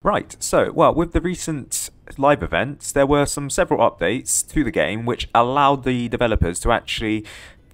Right, so, well, with the recent live events, there were several updates to the game which allowed the developers to actually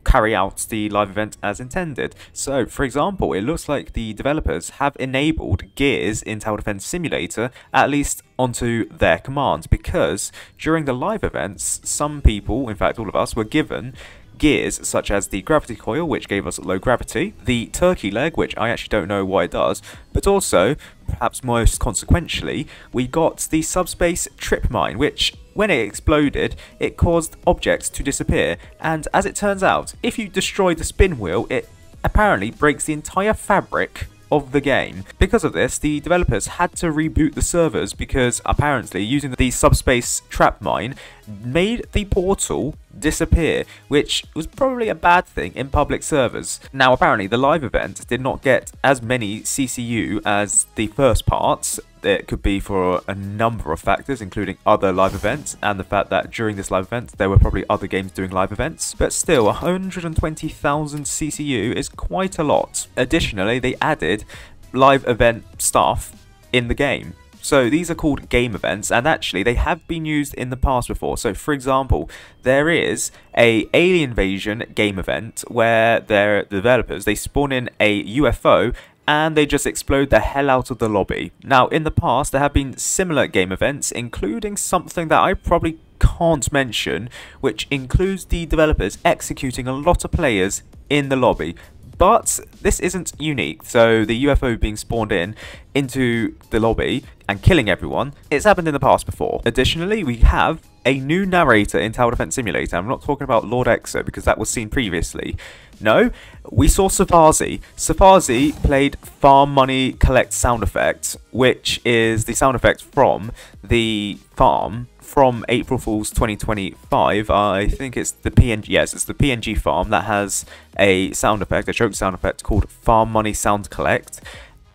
carry out the live event as intended. So, for example, it looks like the developers have enabled gears in Tower Defense Simulator, at least onto their commands, because during the live events, some people, in fact all of us, were given gears such as the gravity coil, which gave us low gravity, the turkey leg, which I actually don't know what it does, but also, perhaps most consequentially, we got the subspace trip mine, which, when it exploded, it caused objects to disappear, and as it turns out, if you destroy the spin wheel, it apparently breaks the entire fabric of the game. Because of this, the developers had to reboot the servers because apparently using the subspace trap mine made the portal disappear, which was probably a bad thing in public servers. Now apparently the live event did not get as many CCU as the first parts. It could be for a number of factors, including other live events and the fact that during this live event there were probably other games doing live events, but still 120,000 CCU is quite a lot. Additionally, they added live event stuff in the game. So these are called game events, and actually they have been used in the past before. So for example, there is a alien invasion game event where the developers, they spawn in a UFO and they just explode the hell out of the lobby. Now in the past there have been similar game events, including something that I probably can't mention, which includes the developers executing a lot of players in the lobby. But this isn't unique, so the UFO being spawned into the lobby and killing everyone, it's happened in the past before. Additionally, we have a new narrator in Tower Defense Simulator. I'm not talking about Lord Exo because that was seen previously. No, we saw Safazi. Safazi played Farm Money Collect sound effect, which is the sound effect from the farm from April Fool's 2025. I think it's the PNG, yes, it's the PNG farm that has a sound effect, a joke sound effect called Farm Money Sound Collect.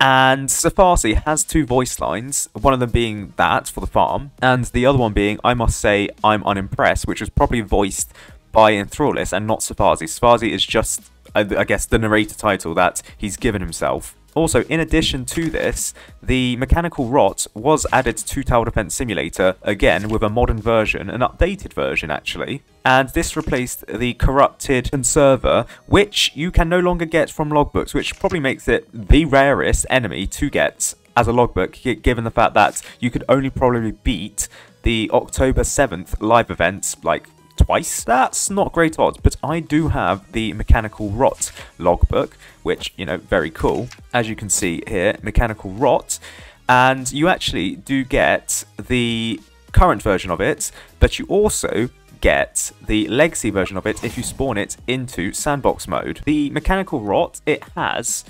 And Safazi has two voice lines, one of them being that for the farm, and the other one being I must say I'm unimpressed, which was probably voiced by Enthrallis and not Safazi. Safazi is just, I guess, the narrator title that he's given himself. Also, in addition to this, the mechanical rot was added to Tower Defense Simulator, again with a modern version, an updated version actually, and this replaced the corrupted conserver, which you can no longer get from logbooks, which probably makes it the rarest enemy to get as a logbook, given the fact that you could only probably beat the October 7th live events, like, twice. That's not great odds, but I do have the Mechanical Rot logbook, which, you know, very cool. As you can see here, Mechanical Rot, and you actually do get the current version of it, but you also get the legacy version of it if you spawn it into sandbox mode. The Mechanical Rot, it has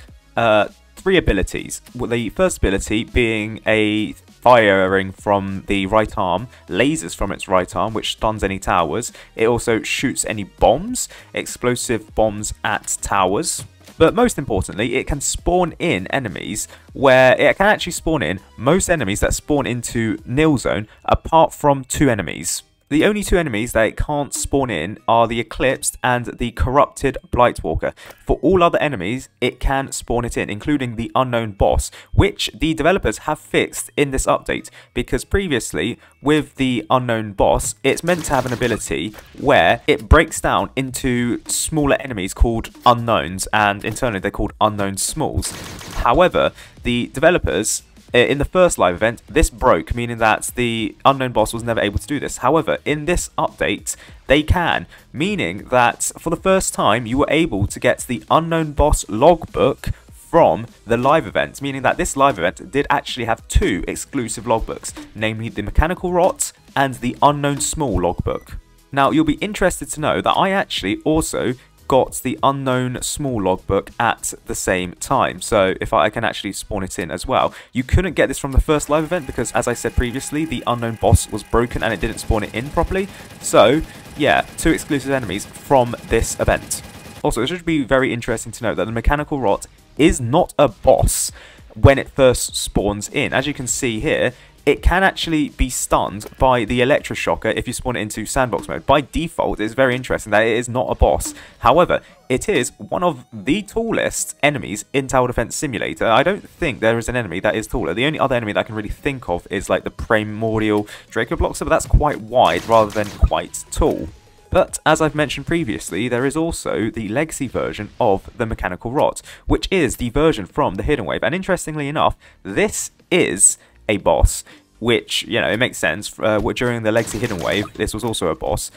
three abilities. Well, the first ability being a firing from the right arm, lasers from its right arm, which stuns any towers. It also shoots any bombs, explosive bombs at towers. But most importantly, it can spawn in enemies where it can actually spawn in most enemies that spawn into nil zone, apart from two enemies. The only two enemies that it can't spawn in are the Eclipsed and the Corrupted Blightwalker. For all other enemies, it can spawn it in, including the Unknown Boss, which the developers have fixed in this update, because previously, with the Unknown Boss, it's meant to have an ability where it breaks down into smaller enemies called Unknowns, and internally they're called Unknown Smalls. However, the developers, in the first live event, this broke, meaning that the Unknown Boss was never able to do this. However, in this update, they can, meaning that for the first time, you were able to get the Unknown Boss logbook from the live event, meaning that this live event did actually have two exclusive logbooks, namely the Mechanical Rot and the Unknown Small logbook. Now, you'll be interested to know that I actually also got the Unknown Small logbook at the same time, so if I can actually spawn it in as well. You couldn't get this from the first live event because, as I said previously, the Unknown Boss was broken and it didn't spawn it in properly. So yeah, two exclusive enemies from this event. Also, it should be very interesting to note that the Mechanical Rot is not a boss when it first spawns in. As you can see here, it can actually be stunned by the electroshocker if you spawn it into sandbox mode. By default, it's very interesting that it is not a boss. However, it is one of the tallest enemies in Tower Defense Simulator. I don't think there is an enemy that is taller. The only other enemy that I can really think of is like the Primordial Draco Bloxer, but that's quite wide rather than quite tall. But as I've mentioned previously, there is also the legacy version of the Mechanical Rot, which is the version from the Hidden Wave. And interestingly enough, this is a boss, which, you know, it makes sense. During the legacy Hidden Wave, this was also a boss,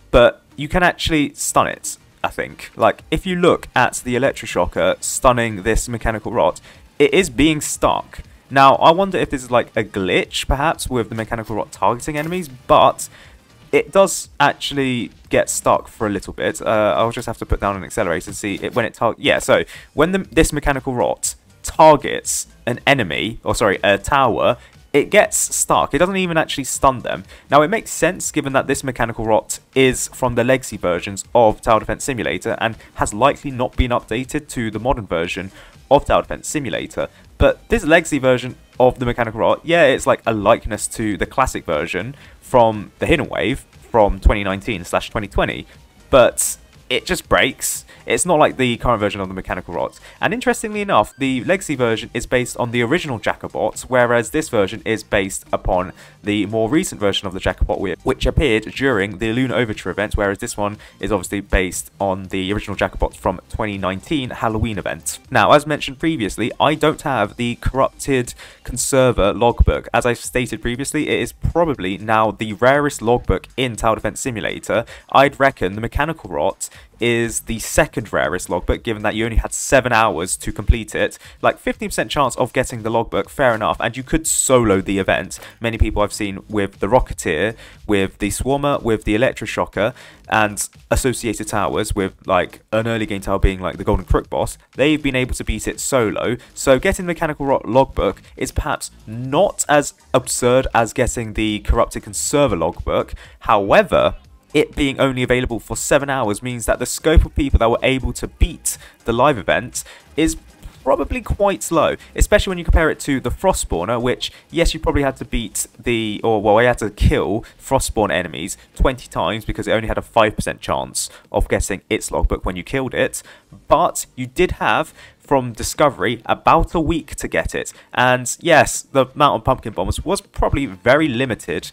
but you can actually stun it, I think. Like, if you look at the electroshocker stunning this Mechanical Rot, it is being stuck. Now, I wonder if this is like a glitch, perhaps, with the Mechanical Rot targeting enemies, but it does actually get stuck for a little bit. I'll just have to put down an accelerator to see it when it targets. Yeah, so when this Mechanical Rot targets an enemy, or sorry, a tower, it gets stuck. It doesn't even actually stun them. Now, it makes sense given that this Mechanical Rot is from the legacy versions of Tower Defense Simulator and has likely not been updated to the modern version of Tower Defense Simulator. But this legacy version of the Mechanical Rot, yeah, it's like a likeness to the classic version from the Hidden Wave from 2019/2020, but it just breaks. It's not like the current version of the Mechanical Rot. And interestingly enough, the legacy version is based on the original Jacobot, whereas this version is based upon the more recent version of the Jacobot, which appeared during the Lunar Overture event, whereas this one is obviously based on the original Jacobot from 2019 Halloween event. Now, as mentioned previously, I don't have the corrupted conserver logbook. As I've stated previously, it is probably now the rarest logbook in Tower Defense Simulator. I'd reckon the Mechanical Rot is the second rarest logbook, given that you only had 7 hours to complete it. Like 15% chance of getting the logbook, fair enough, and you could solo the event. Many people I've seen with the Rocketeer, with the Swarmer, with the Electroshocker, and associated towers, with like an early game tower being like the Golden Crook boss, they've been able to beat it solo. So getting the Mechanical Rot logbook is perhaps not as absurd as getting the corrupted conserver logbook. However, it being only available for 7 hours means that the scope of people that were able to beat the live event is probably quite low, especially when you compare it to the Frostspawner, which, yes, you probably had to beat you had to kill Frostspawn enemies 20 times because it only had a 5% chance of getting its logbook when you killed it, but you did have, from discovery, about a week to get it, and yes, the amount of pumpkin bombs was probably very limited,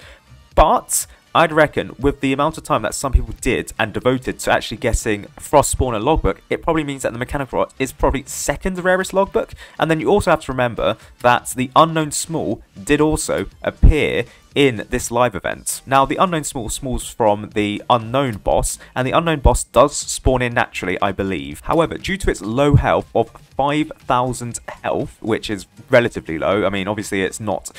but I'd reckon with the amount of time that some people did and devoted to actually getting Frostspawner logbook, it probably means that the Mechanical Rot is probably second rarest logbook. And then you also have to remember that the Unknown Small did also appear in this live event. Now, the Unknown Small spawns from the Unknown boss, and the Unknown boss does spawn in naturally, I believe. However, due to its low health of 5,000 health, which is relatively low, I mean, obviously it's not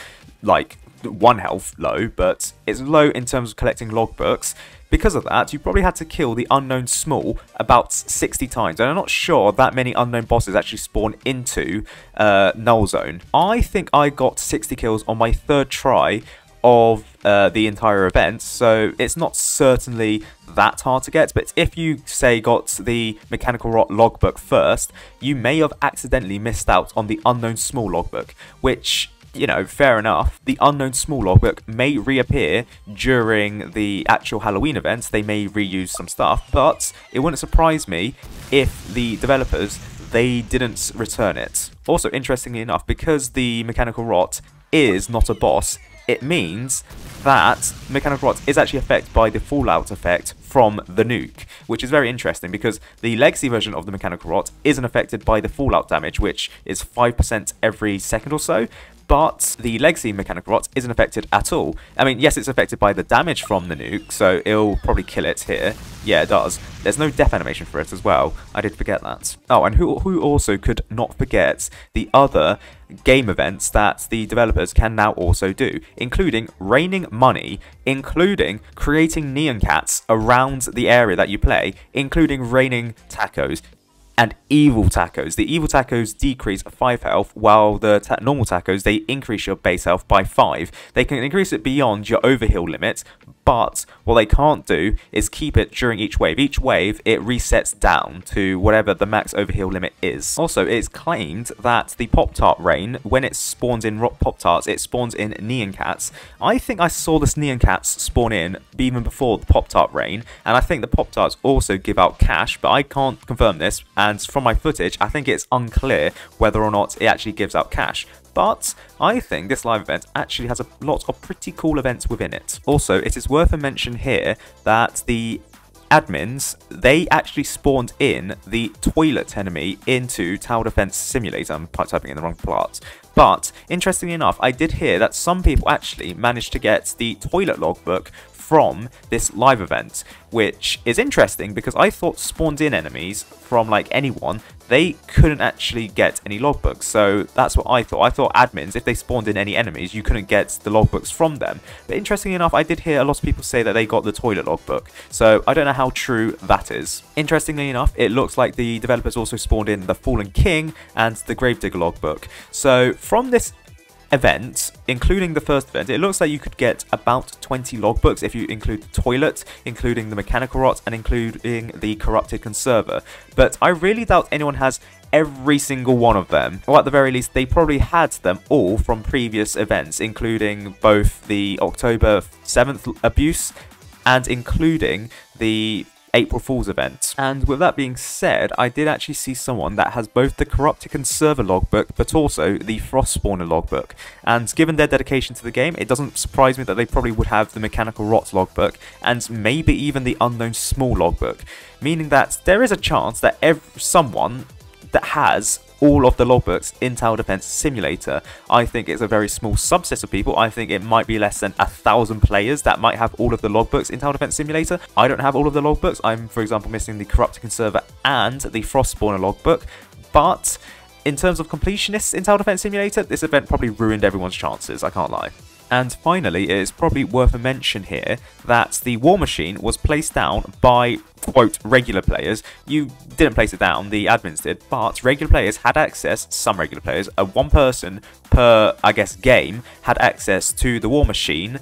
like 1 health low, but it's low in terms of collecting logbooks. Because of that, you probably had to kill the Unknown Small about 60 times, and I'm not sure that many unknown bosses actually spawn into Null Zone. I think I got 60 kills on my 3rd try of the entire event, so it's not certainly that hard to get, but if you, say, got the Mechanical Rot logbook first, you may have accidentally missed out on the Unknown Small logbook, which, you know, fair enough. The Unknown Small logbook may reappear during the actual Halloween events. They may reuse some stuff, but it wouldn't surprise me if the developers, they didn't return it. Also, interestingly enough, because the Mechanical Rot is not a boss, it means that Mechanical Rot is actually affected by the fallout effect from the nuke, which is very interesting because the legacy version of the Mechanical Rot isn't affected by the fallout damage, which is 5% every second or so, but the legacy Mechanical Rot isn't affected at all. I mean, yes, it's affected by the damage from the nuke, so it'll probably kill it here. Yeah, it does. There's no death animation for it as well. I did forget that. Oh, and who also could not forget the other game events that the developers can now also do, including raining money, including creating neon cats around the area that you play, including raining tacos, and evil tacos. The evil tacos decrease 5 health, while the normal tacos, they increase your base health by 5. They can increase it beyond your overheal limit, but what they can't do is keep it during each wave. Each wave, it resets down to whatever the max overheal limit is. Also, it's claimed that the Pop-Tart rain, when it spawns in Pop-Tarts, it spawns in Neon Cats. I think I saw this Neon Cats spawn in even before the Pop-Tart rain, and I think the Pop-Tarts also give out cash, but I can't confirm this, and from my footage, I think it's unclear whether or not it actually gives out cash. But I think this live event actually has a lot of pretty cool events within it. Also, it is worth a mention here that the admins, they actually spawned in the toilet enemy into Tower Defense Simulator. I'm typing in the wrong part. But, interestingly enough, I did hear that some people actually managed to get the toilet logbook from this live event, which is interesting because I thought spawned in enemies from like anyone, they couldn't actually get any logbooks. So that's what I thought. I thought admins, if they spawned in any enemies, you couldn't get the logbooks from them. But interestingly enough, I did hear a lot of people say that they got the toilet logbook. So I don't know how true that is. Interestingly enough, it looks like the developers also spawned in the Fallen King and the Gravedigger logbook. So from this event, including the first event, it looks like you could get about 20 logbooks if you include the toilet, including the mechanical rot, and including the corrupted conserver. But I really doubt anyone has every single one of them, or at the very least they probably had them all from previous events, including both the October 7th abuse and including the April Fool's event. And with that being said, I did actually see someone that has both the Corrupted Conserver logbook but also the Frost Spawner logbook, and given their dedication to the game, it doesn't surprise me that they probably would have the Mechanical Rot logbook and maybe even the Unknown Small logbook, meaning that there is a chance that someone that has all of the logbooks in Tower Defense Simulator. I think it's a very small subset of people. I think it might be less than 1,000 players that might have all of the logbooks in Tower Defense Simulator. I don't have all of the logbooks. I'm, for example, missing the Corrupted Conserver and the Frost Spawner logbook. But in terms of completionists in Tower Defense Simulator, this event probably ruined everyone's chances, I can't lie. And finally, it is probably worth a mention here that the War Machine was placed down by, quote, regular players. You didn't place it down, the admins did, but regular players had access, some regular players, one person per, I guess, game, had access to the War Machine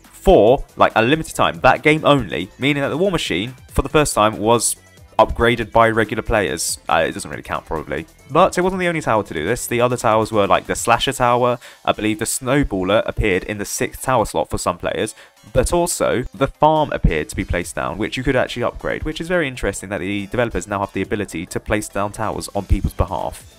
for, like, a limited time. That game only, meaning that the War Machine, for the first time, was upgraded by regular players. It doesn't really count, probably. But it wasn't the only tower to do this. The other towers were like the Slasher Tower. I believe the Snowballer appeared in the 6th tower slot for some players. But also, the Farm appeared to be placed down, which you could actually upgrade, which is very interesting that the developers now have the ability to place down towers on people's behalf.